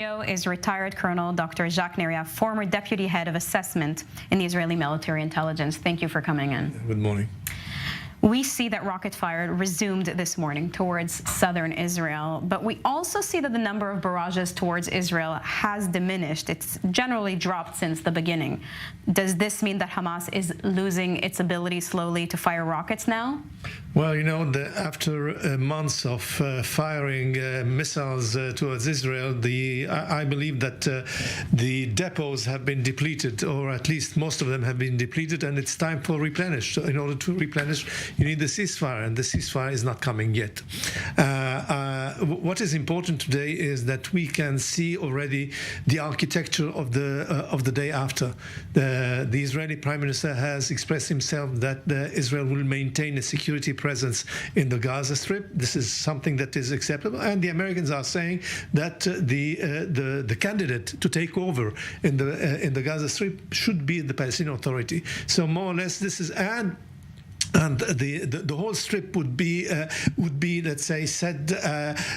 Is retired Colonel Dr. Jacques Neriah, former deputy head of assessment in the Israeli military intelligence. Thank you for coming in. Good morning. We see that rocket fire resumed this morning towards southern Israel, but we also see that the number of barrages towards Israel has diminished. It's generally dropped since the beginning. Does this mean that Hamas is losing its ability slowly to fire rockets now? Well, you know, after months of firing missiles towards Israel, I believe that the depots have been depleted, or at least most of them have been depleted, and it's time for replenish. So in order to replenish, you need the ceasefire, and the ceasefire is not coming yet. What is important today is that we can see already the architecture of the day after. The Israeli Prime Minister has expressed himself that Israel will maintain a security presence in the Gaza Strip. This is something that is acceptable, and the Americans are saying that the candidate to take over in the Gaza Strip should be the Palestinian Authority. So more or less, this is and the whole strip would be let's say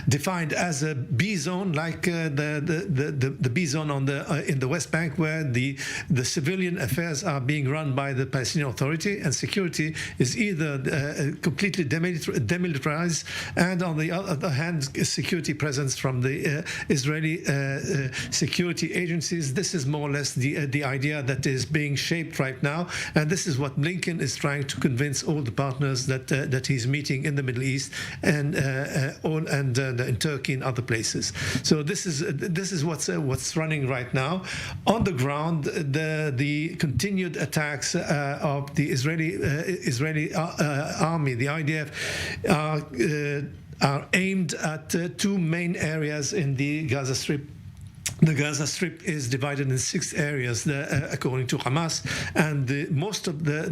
defined as a B zone, like the B zone on in the West Bank, where the civilian affairs are being run by the Palestinian Authority, and security is either completely demilitarized, and on the other hand, security presence from the Israeli security agencies. This is more or less the idea that is being shaped right now, and this is what Blinken is trying to convince all the partners that he's meeting in the Middle East and in Turkey and other places. So this is what's running right now on the ground. The continued attacks of the Israeli army, the IDF, are aimed at two main areas in the Gaza Strip. The Gaza Strip is divided in 6 areas, according to Hamas, and most of the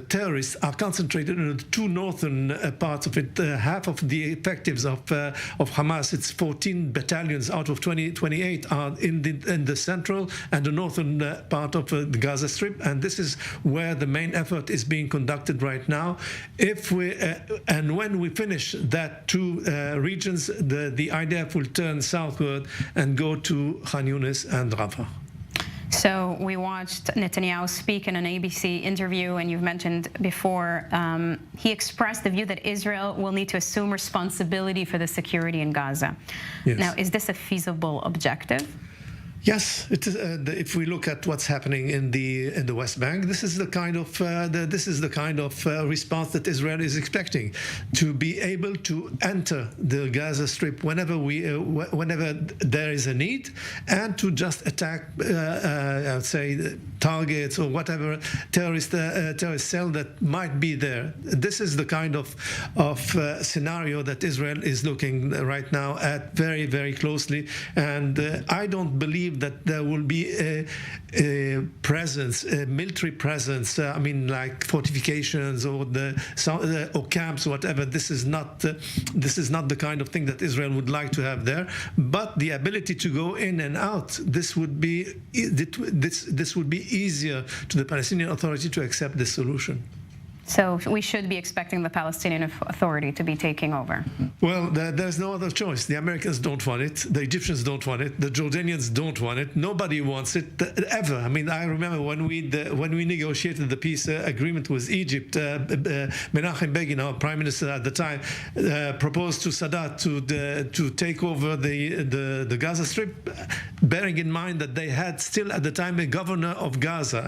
terrorists are concentrated in the 2 northern parts of it. Half of the effectives of Hamas, it's 14 battalions out of 28, are in the central and the northern part of the Gaza Strip, and this is where the main effort is being conducted right now. If we and when we finish that 2 regions, the IDF will turn southward and go to Khan Yunis and Rafah. So we watched Netanyahu speak in an ABC interview, and you've mentioned before, he expressed the view that Israel will need to assume responsibility for the security in Gaza. Yes. Now, is this a feasible objective? Yes, it is. If we look at what's happening in the West Bank, this is the kind of response that Israel is expecting, to be able to enter the Gaza Strip whenever there is a need, and to just attack, I would say, targets or whatever terrorist cell that might be there. This is the kind of scenario that Israel is looking right now at very, very closely, and I don't believe that there will be a presence, a military presence. I mean, like fortifications or camps, or whatever. This is not the kind of thing that Israel would like to have there. But the ability to go in and out, this would be easier to the Palestinian Authority to accept this solution. So we should be expecting the Palestinian Authority to be taking over? Well, there's no other choice. The Americans don't want it. The Egyptians don't want it. The Jordanians don't want it. Nobody wants it, ever. I mean, I remember when we negotiated the peace agreement with Egypt, Menachem Begin, our prime minister at the time, proposed to Sadat to take over the Gaza Strip, bearing in mind that they had still at the time a governor of Gaza,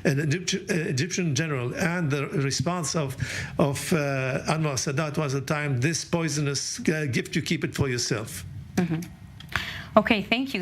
an Egyptian general, and the response of Anwar Sadat was at the time, this poisonous gift, you keep it for yourself. Mm-hmm. Okay, thank you.